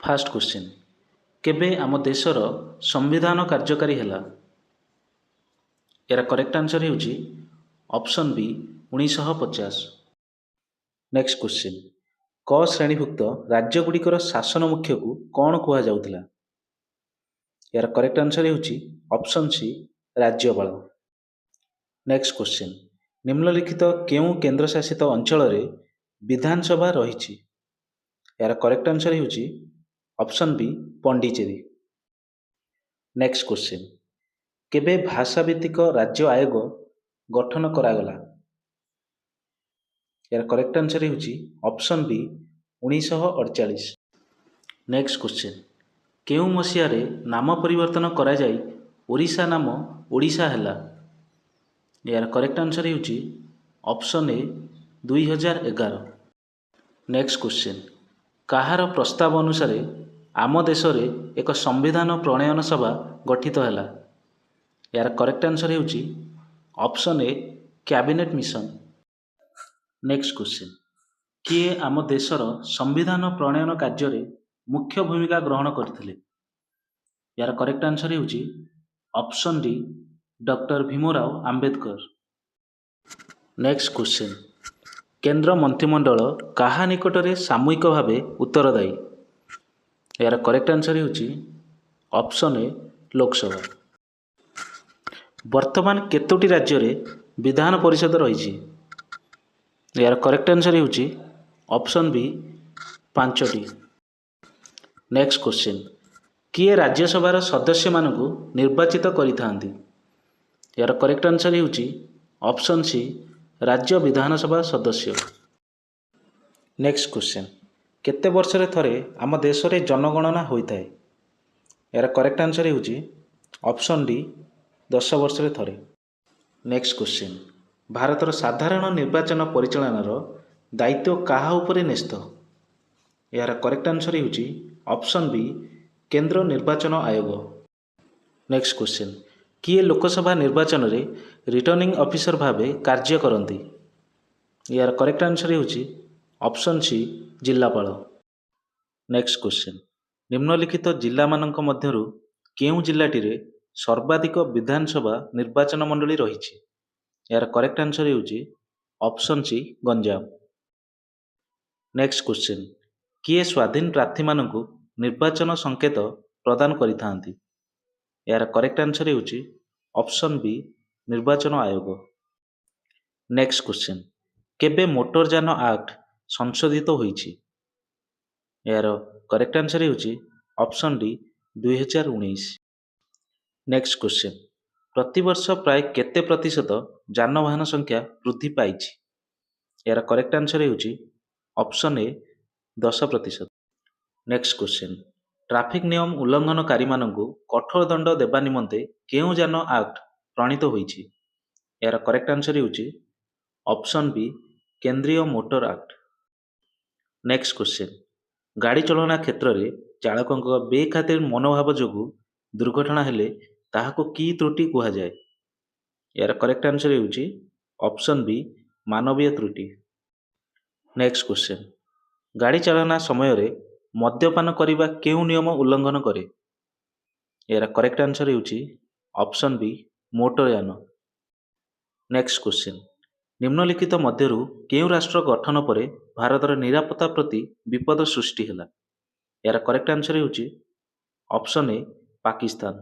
First question, କେବେ ଆମ ଦେଶର ସମ୍ବିଧାନ କାର୍ଯ୍ୟକାରୀ ହେଲା? ଏହାର କରେକ୍ଟ ଆନ୍ସର ହେଉଛି ଅପସନ୍ ବି 1950। ନେକ୍ସଟ କ୍ୱେଶ୍ଚିନ୍, କ ଶ୍ରେଣୀଭୁକ୍ତ ରାଜ୍ୟଗୁଡ଼ିକର ଶାସନ ମୁଖ୍ୟକୁ କ'ଣ କୁହାଯାଉଥିଲା? ଏହାର କରେକ୍ଟ ଆନ୍ସର ହେଉଛି ଅପସନ୍ ସି ରାଜ୍ୟପାଳ। ନେକ୍ସଟ କ୍ୱେଶ୍ଚିନ୍, ନିମ୍ନଲିଖିତ କେଉଁ କେନ୍ଦ୍ରଶାସିତ ଅଞ୍ଚଳରେ ବିଧାନସଭା ରହିଛି? ଏହାର କରେକ୍ଟ ଆନ୍ସର ହେଉଛି ଅପସନ୍ ବି ପଣ୍ଡିଚେରୀ। ନେକ୍ସଟ କ୍ୱେଶ୍ଚିନ୍, କେବେ ଭାଷାଭିତ୍ତିକ ରାଜ୍ୟ ଆୟୋଗ ଗଠନ କରାଗଲା? ଏହାର କରେକ୍ଟ ଆନ୍ସର ହେଉଛି ଅପସନ୍ ବି 1948। ନେକ୍ସଟ କ୍ୱେଶ୍ଚିନ୍, କେଉଁ ମସିହାରେ ନାମ ପରିବର୍ତ୍ତନ କରାଯାଇ ଓଡ଼ିଶା ନାମ ଓଡ଼ିଶା ହେଲା? ଏହାର କରେକ୍ଟ ଆନ୍ସର ହେଉଛି ଅପସନ୍ ଏ 2011। ନେକ୍ସଟ କ୍ୱେଶ୍ଚିନ୍, କାହାର ପ୍ରସ୍ତାବ ଅନୁସାରେ ଆମ ଦେଶରେ ଏକ ସମ୍ବିଧାନ ପ୍ରଣୟନ ସଭା ଗଠିତ ହେଲା? ଏହାର କରେକ୍ଟ ଆନ୍ସର ହେଉଛି ଅପସନ୍ ଏ କ୍ୟାବିନେଟ୍ ମିଶନ। ନେକ୍ସଟ କ୍ୱେଶ୍ଚିନ୍, କିଏ ଆମ ଦେଶର ସମ୍ବିଧାନ ପ୍ରଣୟନ କାର୍ଯ୍ୟରେ ମୁଖ୍ୟ ଭୂମିକା ଗ୍ରହଣ କରିଥିଲେ? ଏହାର କରେକ୍ଟ ଆନ୍ସର ହେଉଛି option D doctor Bhimrao Ambedkar. Next question, କେନ୍ଦ୍ର ମନ୍ତ୍ରିମଣ୍ଡଳ କାହା ନିକଟରେ ସାମୂହିକ ଭାବେ ଉତ୍ତରଦାୟୀ? ଏହାର କରେକ୍ଟ ଆନ୍ସର ହେଉଛି ଅପସନ୍ ଏ ଲୋକସଭା। ବର୍ତ୍ତମାନ କେତୋଟି ରାଜ୍ୟରେ ବିଧାନ ପରିଷଦ ରହିଛି? ଏହାର କରେକ୍ଟ ଆନ୍ସର ହେଉଛି ଅପସନ୍ ବି 5ଟି। ନେକ୍ସଟ କ୍ୱେଶ୍ଚିନ୍, କିଏ ରାଜ୍ୟସଭାର ସଦସ୍ୟମାନଙ୍କୁ ନିର୍ବାଚିତ କରିଥାନ୍ତି? ଏହାର କରେକ୍ଟ ଆନ୍ସର ହେଉଛି ଅପସନ୍ ସି ରାଜ୍ୟ ବିଧାନସଭା ସଦସ୍ୟ। ନେକ୍ସଟ କ୍ୱେଶ୍ଚିନ୍, କେତେ ବର୍ଷରେ ଥରେ ଆମ ଦେଶରେ ଜନଗଣନା ହୋଇଥାଏ? ଏହାର କରେକ୍ଟ ଆନ୍ସର ହେଉଛି ଅପସନ୍ ଡି 10 ବର୍ଷରେ ଥରେ। ନେକ୍ସଟ କ୍ୱେଶ୍ଚିନ୍, ଭାରତର ସାଧାରଣ ନିର୍ବାଚନ ପରିଚାଳନାର ଦାୟିତ୍ୱ କାହା ଉପରେ ନ୍ୟସ୍ତ? ଏହାର କରେକ୍ଟ ଆନ୍ସର ହେଉଛି ଅପସନ୍ ବି କେନ୍ଦ୍ର ନିର୍ବାଚନ ଆୟୋଗ। ନେକ୍ସଟ କ୍ୱେଶ୍ଚିନ୍, କିଏ ଲୋକସଭା ନିର୍ବାଚନରେ ରିଟର୍ଣ୍ଣିଂ ଅଫିସର ଭାବେ କାର୍ଯ୍ୟ କରନ୍ତି? ଏହାର କରେକ୍ଟ ଆନ୍ସର ହେଉଛି ଅପସନ୍ ସି ଜିଲ୍ଲାପାଳ। ନେକ୍ସଟ କ୍ୱେଶ୍ଚିନ୍, ନିମ୍ନଲିଖିତ ଜିଲ୍ଲାମାନଙ୍କ ମଧ୍ୟରୁ କେଉଁ ଜିଲ୍ଲାଟିରେ ସର୍ବାଧିକ ବିଧାନସଭା ନିର୍ବାଚନ ମଣ୍ଡଳୀ ରହିଛି? ଏହାର କରେକ୍ଟ ଆନ୍ସର ହେଉଛି option C Ganjam. Next question, କିଏ ସ୍ୱାଧୀନ ପ୍ରାର୍ଥୀମାନଙ୍କୁ ନିର୍ବାଚନ ସଂକେତ ପ୍ରଦାନ କରିଥାନ୍ତି? ଏହାର କରେକ୍ଟ ଆନ୍ସର ହେଉଛି ଅପସନ୍ ବି ନିର୍ବାଚନ ଆୟୋଗ। ନେକ୍ସଟ କ୍ୱେଶ୍ଚିନ୍, କେବେ ମୋଟରଯାନ ଆକ୍ଟ ସଂଶୋଧିତ ହୋଇଛି? ଏହାର କରେକ୍ଟ ଆନ୍ସର ହେଉଛି ଅପସନ୍ ଡି 2019। ନେକ୍ସଟ କ୍ୱେଶ୍ଚିନ୍, ପ୍ରତିବର୍ଷ ପ୍ରାୟ କେତେ ପ୍ରତିଶତ ଯାନବାହନ ସଂଖ୍ୟା ବୃଦ୍ଧି ପାଇଛି? ଏହାର କରେକ୍ଟ ଆନ୍ସର ହେଉଛି ଅପସନ୍ ଏ 10%। ନେକ୍ସଟ କ୍ୱେଶ୍ଚିନ୍, ଟ୍ରାଫିକ୍ ନିୟମ ଉଲ୍ଲଂଘନକାରୀମାନଙ୍କୁ କଠୋର ଦଣ୍ଡ ଦେବା ନିମନ୍ତେ କେଉଁ ଯାନ ଆକ୍ଟ ପ୍ରଣୀତ ହୋଇଛି? ଏହାର କରେକ୍ଟ ଆନ୍ସର ହେଉଛି ଅପସନ୍ ବି କେନ୍ଦ୍ରୀୟ ମୋଟର ଆକ୍ଟ। ନେକ୍ସଟ କ୍ୱେଶ୍ଚିନ୍, ଗାଡ଼ି ଚଳନା କ୍ଷେତ୍ରରେ ଚାଳକଙ୍କ ବେଖାତିର ମନୋଭାବ ଯୋଗୁଁ ଦୁର୍ଘଟଣା ହେଲେ ତାହାକୁ କି ତ୍ରୁଟି କୁହାଯାଏ? ଏହାର କରେକ୍ଟ ଆନ୍ସର ହେଉଛି ଅପସନ୍ ବି ମାନବୀୟ ତ୍ରୁଟି। ନେକ୍ସଟ କ୍ୱେଶ୍ଚିନ୍, ଗାଡ଼ି ଚାଳନା ସମୟରେ ମଦ୍ୟପାନ କରିବା କେଉଁ ନିୟମ ଉଲ୍ଲଂଘନ କରେ? ଏହାର କରେକ୍ଟ ଆନ୍ସର ହେଉଛି ଅପସନ୍ ବି ମୋଟରଯାନ। ନେକ୍ସଟ କ୍ୱେଶ୍ଚିନ୍, ନିମ୍ନଲିଖିତ ମଧ୍ୟରୁ କେଉଁ ରାଷ୍ଟ୍ର ଗଠନ ପରେ ଭାରତର ନିରାପତ୍ତା ପ୍ରତି ବିପଦ ସୃଷ୍ଟି ହେଲା? ଏହାର କରେକ୍ଟ ଆନ୍ସର ହେଉଛି option A Pakistan.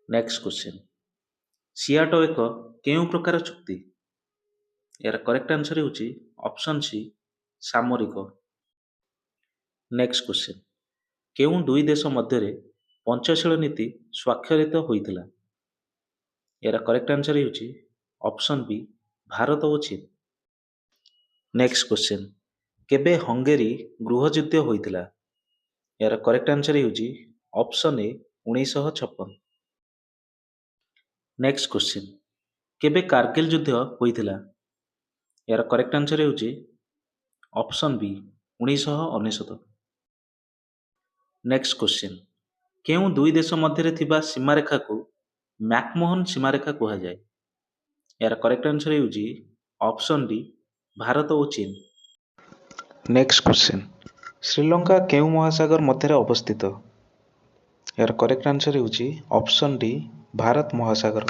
Next question, SEATO ଏକ କେଉଁ ପ୍ରକାର ଚୁକ୍ତି? ଏହାର କରେକ୍ଟ ଆନ୍ସର ହେଉଛି ଅପସନ୍ ସି ସାମରିକ। ନେକ୍ସଟ କ୍ୱେଶ୍ଚିନ୍, କେଉଁ ଦୁଇ ଦେଶ ମଧ୍ୟରେ ପଞ୍ଚଶୀଳ ନୀତି ସ୍ୱାକ୍ଷରିତ ହୋଇଥିଲା? ଏହାର କରେକ୍ଟ ଆନ୍ସର ହେଉଛି ଅପସନ୍ ବି ଭାରତ ଓ ଚୀନ। ନେକ୍ସଟ କ୍ୱେଶ୍ଚିନ୍, କେବେ ହଙ୍ଗେରୀ ଗୃହଯୁଦ୍ଧ ହୋଇଥିଲା? ଏହାର କରେକ୍ଟ ଆନ୍ସର ହେଉଛି ଅପସନ୍ ଏ 1956। ନେକ୍ସଟ କ୍ୱେଶ୍ଚିନ୍, କେବେ କାର୍ଗିଲ ଯୁଦ୍ଧ ହୋଇଥିଲା? ଏହାର କରେକ୍ଟ ଆନ୍ସର ହେଉଛି ଅପସନ୍ ବି 1999। ନେକ୍ସଟ କ୍ୱେଶ୍ଚିନ୍, କେଉଁ ଦୁଇ ଦେଶ ମଧ୍ୟରେ ଥିବା ସୀମାରେଖାକୁ ମ୍ୟାକମୋହନ ସୀମାରେଖା କୁହାଯାଏ? ଏହାର କରେକ୍ଟ ଆନ୍ସର ହେଉଛି ଅପସନ୍ ଡି ଭାରତ ଓ ଚୀନ। ନେକ୍ସଟ କ୍ୱେଶ୍ଚିନ୍, ଶ୍ରୀଲଙ୍କା କେଉଁ ମହାସାଗର ମଧ୍ୟରେ ଅବସ୍ଥିତ? ଏହାର କରେକ୍ଟ ଆନ୍ସର ହେଉଛି ଅପସନ୍ ଡି ଭାରତ ମହାସାଗର।